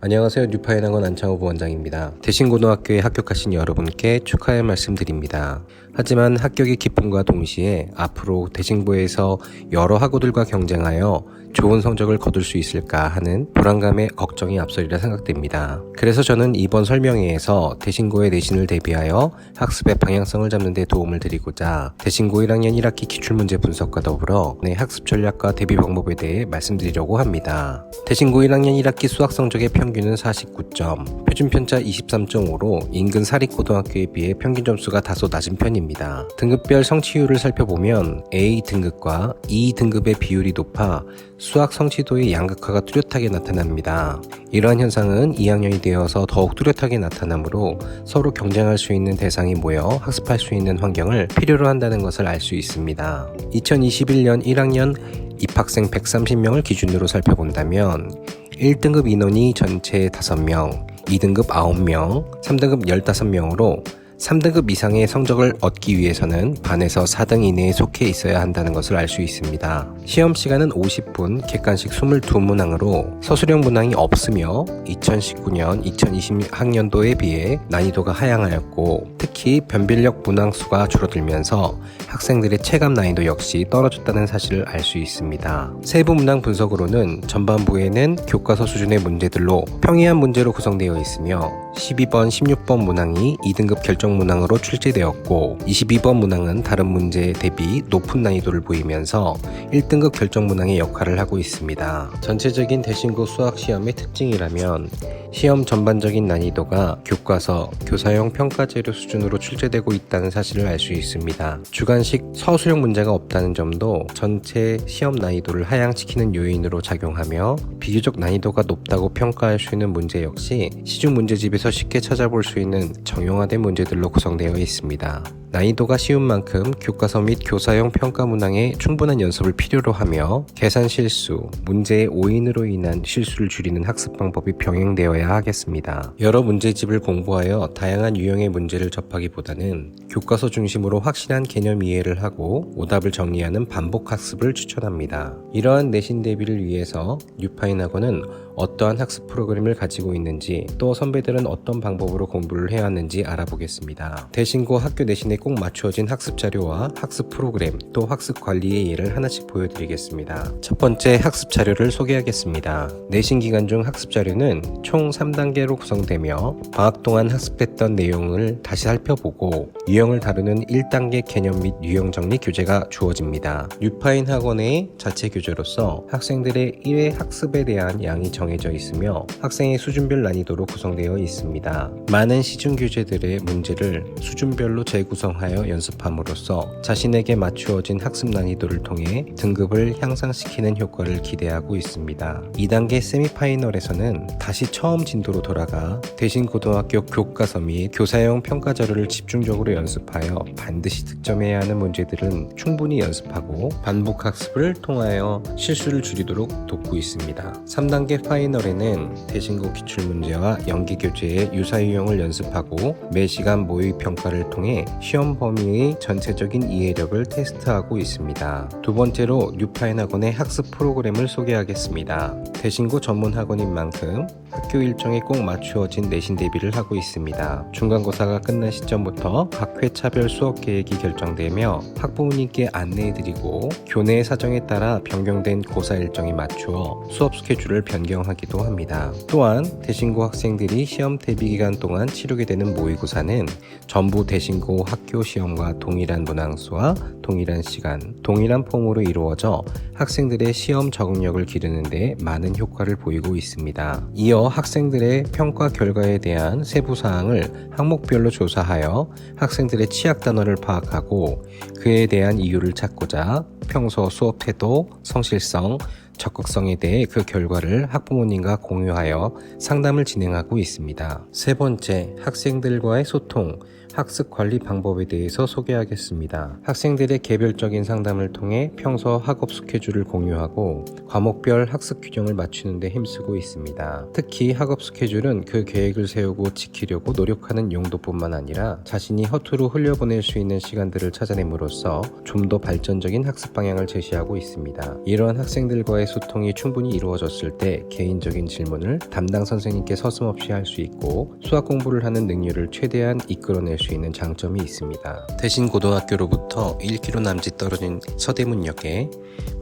안녕하세요. 뉴파이학원 안창호 부원장입니다. 대신고등학교에 합격하신 여러분께 축하의 말씀드립니다. 하지만 합격의 기쁨과 동시에 앞으로 대신고에서 여러 학우들과 경쟁하여 좋은 성적을 거둘 수 있을까 하는 불안감에 걱정이 앞서리라 생각됩니다. 그래서 저는 이번 설명회에서 대신고의 내신을 대비하여 학습의 방향성을 잡는 데 도움을 드리고자 대신고 1학년 1학기 기출문제 분석과 더불어 학습 전략과 대비 방법에 대해 말씀드리려고 합니다. 대신고 1학년 1학기 수학 성적의 평균은 49점, 표준편차 23.5로 인근 사립고등학교에 비해 평균 점수가 다소 낮은 편입니다. 등급별 성취율을 살펴보면 A 등급과 E 등급의 비율이 높아 수학 성취도의 양극화가 뚜렷하게 나타납니다. 이러한 현상은 2학년이 되어서 더욱 뚜렷하게 나타나므로 서로 경쟁할 수 있는 대상이 모여 학습할 수 있는 환경을 필요로 한다는 것을 알 수 있습니다. 2021년 1학년 입학생 130명을 기준으로 살펴본다면 1등급 인원이 전체 5명, 2등급 9명, 3등급 15명으로 3등급 이상의 성적을 얻기 위해서는 반에서 4등 이내에 속해 있어야 한다는 것을 알 수 있습니다. 시험 시간은 50분, 객관식 22문항으로 서술형 문항이 없으며 2019년, 2020학년도에 비해 난이도가 하향하였고 특히 변별력 문항 수가 줄어들면서 학생들의 체감 난이도 역시 떨어졌다는 사실을 알 수 있습니다. 세부 문항 분석으로는 전반부에는 교과서 수준의 문제들로 평이한 문제로 구성되어 있으며 12번, 16번 문항이 2등급 결정 문항으로 출제되었고 22번 문항은 다른 문제 대비 높은 난이도를 보이면서 1등급 결정 문항의 역할을 하고 있습니다. 전체적인 대신고 수학 시험의 특징이라면 시험 전반적인 난이도가 교과서, 교사용 평가재료 수준으로 출제되고 있다는 사실을 알 수 있습니다. 주관식 서술형 문제가 없다는 점도 전체 시험 난이도를 하향시키는 요인으로 작용하며 비교적 난이도가 높다고 평가할 수 있는 문제 역시 시중 문제집에서 쉽게 찾아볼 수 있는 정형화된 문제들로 구성되어 있습니다. 난이도가 쉬운 만큼 교과서 및 교사용 평가 문항에 충분한 연습을 필요로 하며 계산 실수, 문제의 오인으로 인한 실수를 줄이는 학습 방법이 병행되어야 하겠습니다. 여러 문제집을 공부하여 다양한 유형의 문제를 접하기보다는 교과서 중심으로 확실한 개념 이해를 하고 오답을 정리하는 반복 학습을 추천합니다. 이러한 내신 대비를 위해서 뉴파인학원은 어떠한 학습 프로그램을 가지고 있는지 또 선배들은 어떤 방법으로 공부를 해왔는지 알아보겠습니다. 대신고 학교 내신에 꼭 맞추어진 학습 자료와 학습 프로그램 또 학습 관리의 예를 하나씩 보여드리겠습니다. 첫 번째 학습 자료를 소개하겠습니다. 내신 기간 중 학습 자료는 총 3단계로 구성되며 방학 동안 학습했던 내용을 다시 살펴보고 유형을 다루는 1단계 개념 및 유형 정리 교재가 주어집니다. 뉴파인 학원의 자체 교재로서 학생들의 1회 학습에 대한 양이 정해져 있으며 학생의 수준별 난이도로 구성되어 있습니다. 많은 시중 교재들의 문제를 수준별로 재구성하여 연습함으로써 자신에게 맞추어진 학습 난이도를 통해 등급을 향상시키는 효과를 기대하고 있습니다. 2단계 세미파이널에서는 다시 처음 진도로 돌아가 대신고등학교 교과서 및 교사용 평가 자료를 집중적으로 연습하여 반드시 득점해야 하는 문제들은 충분히 연습하고 반복 학습을 통하여 실수를 줄이도록 돕고 있습니다. 3단계 파이널에는 대신고 기출문제와 연기교재의 유사유형을 연습하고 매시간 모의 평가를 통해 시험 범위의 전체적인 이해력을 테스트하고 있습니다. 두 번째로 뉴파인학원의 학습 프로그램을 소개하겠습니다. 대신고 전문 학원인 만큼 학교 일정에 꼭 맞추어진 내신 대비를 하고 있습니다. 중간고사가 끝난 시점부터 각 회 차별 수업 계획이 결정되며 학부모님께 안내해드리고 교내 사정에 따라 변경된 고사 일정에 맞추어 수업 스케줄을 변경하기도 합니다. 또한 대신고 학생들이 시험 대비 기간 동안 치르게 되는 모의고사는 전부 대신고 학교 시험과 동일한 문항수와 동일한 시간, 동일한 폼으로 이루어져 학생들의 시험 적응력을 기르는 데 많은 효과를 보이고 있습니다. 이어 학생들의 평가 결과에 대한 세부 사항을 항목별로 조사하여 학생들의 취약 단어를 파악하고 그에 대한 이유를 찾고자 평소 수업 태도, 성실성, 적극성에 대해 그 결과를 학부모님과 공유하여 상담을 진행하고 있습니다. 세 번째, 학생들과의 소통, 학습 관리 방법에 대해서 소개하겠습니다. 학생들의 개별적인 상담을 통해 평소 학업 스케줄을 공유하고 과목별 학습 규정을 맞추는 데 힘쓰고 있습니다. 특히 학업 스케줄은 그 계획을 세우고 지키려고 노력하는 용도뿐만 아니라 자신이 허투루 흘려보낼 수 있는 시간들을 찾아냄으로써 좀 더 발전적인 학습 방향을 제시하고 있습니다. 이러한 학생들과의 소통이 충분히 이루어졌을 때 개인적인 질문을 담당 선생님께 서슴없이 할 수 있고 수학 공부를 하는 능률을 최대한 이끌어낼 수 있는 장점이 있습니다. 대신 고등학교로부터 1km 남짓 떨어진 서대문역에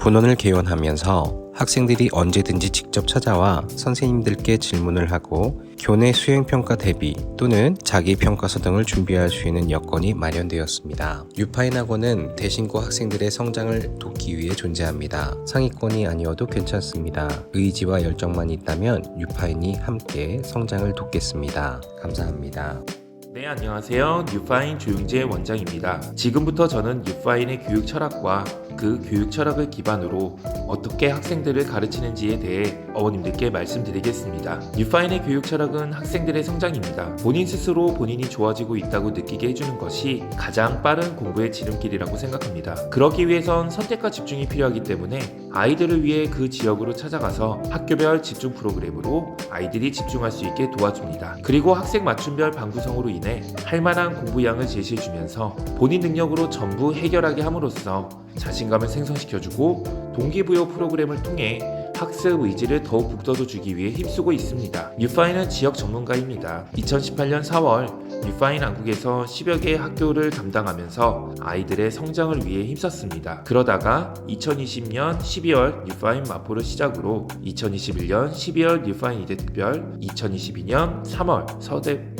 본원을 개원하면서 학생들이 언제든지 직접 찾아와 선생님들께 질문을 하고 교내 수행평가 대비 또는 자기평가서 등을 준비할 수 있는 여건이 마련되었습니다. 유파인 학원은 대신고 학생들의 성장을 돕기 위해 존재합니다. 상위권이 아니어도 괜찮습니다. 의지와 열정만 있다면 유파인이 함께 성장을 돕겠습니다. 감사합니다. 네, 안녕하세요. 뉴파인 조용재 원장입니다. 지금부터 저는 뉴파인의 교육 철학과 그 교육 철학을 기반으로 어떻게 학생들을 가르치는지에 대해 어머님들께 말씀드리겠습니다. 뉴파인의 교육 철학은 학생들의 성장입니다. 본인 스스로 본인이 좋아지고 있다고 느끼게 해주는 것이 가장 빠른 공부의 지름길이라고 생각합니다. 그러기 위해선 선택과 집중이 필요하기 때문에 아이들을 위해 그 지역으로 찾아가서 학교별 집중 프로그램으로 아이들이 집중할 수 있게 도와줍니다. 그리고 학생 맞춤별 반 구성으로 인해 할 만한 공부량을 제시해주면서 본인 능력으로 전부 해결하게 함으로써 자신감을 생성시켜주고 동기부여 프로그램을 통해 학습 의지를 더욱 북돋워주기 위해 힘쓰고 있습니다. 뉴파인은 지역 전문가입니다. 2018년 4월 뉴파인 안국에서 10여 개의 학교를 담당하면서 아이들의 성장을 위해 힘썼습니다. 그러다가 2020년 12월 뉴파인 마포를 시작으로 2021년 12월 뉴파인 이대특별, 2022년 3월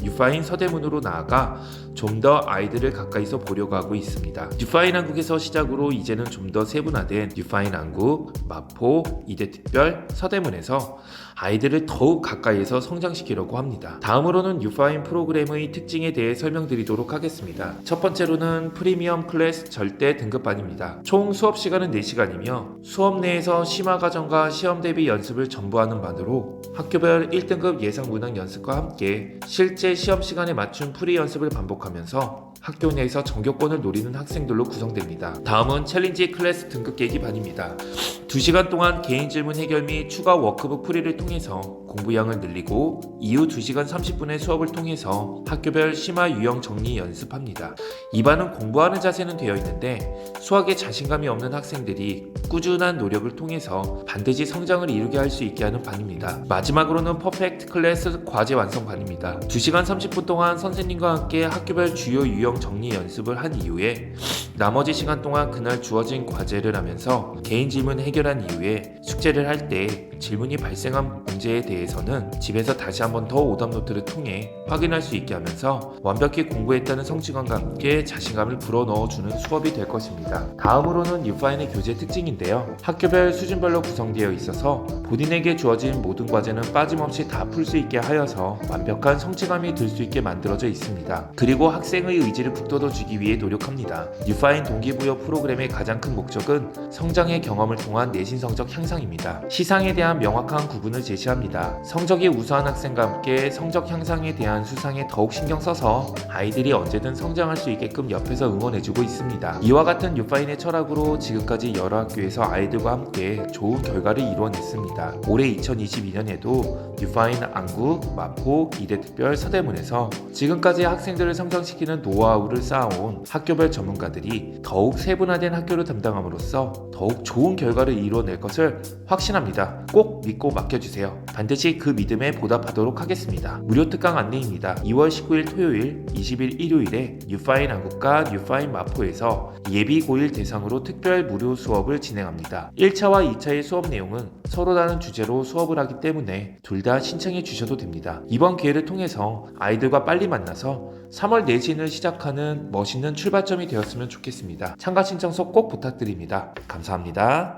뉴파인 서대문으로 나아가 좀 더 아이들을 가까이서 보려고 하고 있습니다. 뉴파인 안국에서 시작으로 이제는 좀 더 세분화된 뉴파인 안국, 마포, 이대특별, 서대문에서 아이들을 더욱 가까이에서 성장시키려고 합니다. 다음으로는 뉴파인 프로그램의 특징에 대해 설명드리도록 하겠습니다. 첫 번째로는 프리미엄 클래스 절대 등급반입니다. 총 수업 시간은 4시간이며 수업 내에서 심화과정과 시험 대비 연습을 전부 하는 반으로 학교별 1등급 예상 문항 연습과 함께 실제 시험 시간에 맞춘 프리 연습을 반복하면서 학교 내에서 전교권을 노리는 학생들로 구성됩니다. 다음은 챌린지 클래스 등급 계기 반입니다. 2시간 동안 개인 질문 해결 및 추가 워크북 풀이를 통해서 공부량을 늘리고 이후 2시간 30분의 수업을 통해서 학교별 심화 유형 정리 연습합니다. 이 반은 공부하는 자세는 되어 있는데 수학에 자신감이 없는 학생들이 꾸준한 노력을 통해서 반드시 성장을 이루게 할 수 있게 하는 반입니다. 마지막으로는 퍼펙트 클래스 과제 완성 반입니다. 2시간 30분 동안 선생님과 함께 학교별 주요 유형 정리 연습을 한 이후에 나머지 시간 동안 그날 주어진 과제를 하면서 개인 질문 해결한 이후에 숙제를 할 때 질문이 발생한 문제에 대해서는 집에서 다시 한번 더 오답 노트를 통해 확인할 수 있게 하면서 완벽히 공부했다는 성취감과 함께 자신감을 불어넣어주는 수업이 될 것입니다. 다음으로는 뉴파인의 교재 특징인데요. 학교별 수준별로 구성되어 있어서 본인에게 주어진 모든 과제는 빠짐없이 다 풀 수 있게 하여서 완벽한 성취감이 들 수 있게 만들어져 있습니다. 그리고 학생의 의지를 북돋워주기 위해 노력합니다. 뉴파인 동기부여 프로그램의 가장 큰 목적은 성장의 경험을 통한 내신 성적 향상입니다. 시상에 대한 명확한 구분을 제시합니다. 성적이 우수한 학생과 함께 성적 향상에 대한 수상에 더욱 신경 써서 아이들이 언제든 성장할 수 있게끔 옆에서 응원해주고 있습니다. 이와 같은 뉴파인의 철학으로 지금까지 여러 학교에서 아이들과 함께 좋은 결과를 이루어냈습니다. 올해 2022년에도 뉴파인 안국, 마포, 이대특별, 서대문에서 지금까지 학생들을 성장시키는 노하우를 쌓아온 학교별 전문가들이 더욱 세분화된 학교를 담당함으로써 더욱 좋은 결과를 이루어낼 것을 확신합니다. 꼭 믿고 맡겨주세요. 반드시 그 믿음에 보답하도록 하겠습니다. 무료 특강 안내입니다. 2월 19일 토요일, 20일 일요일에 뉴파인 안국과 뉴파인 마포에서 예비 고1 대상으로 특별 무료 수업을 진행합니다. 1차와 2차의 수업 내용은 서로 다른 주제로 수업을 하기 때문에 둘 다 신청해 주셔도 됩니다. 이번 기회를 통해서 아이들과 빨리 만나서 3월 내신을 시작하는 멋있는 출발점이 되었으면 좋겠습니다. 참가 신청서 꼭 부탁드립니다. 감사합니다.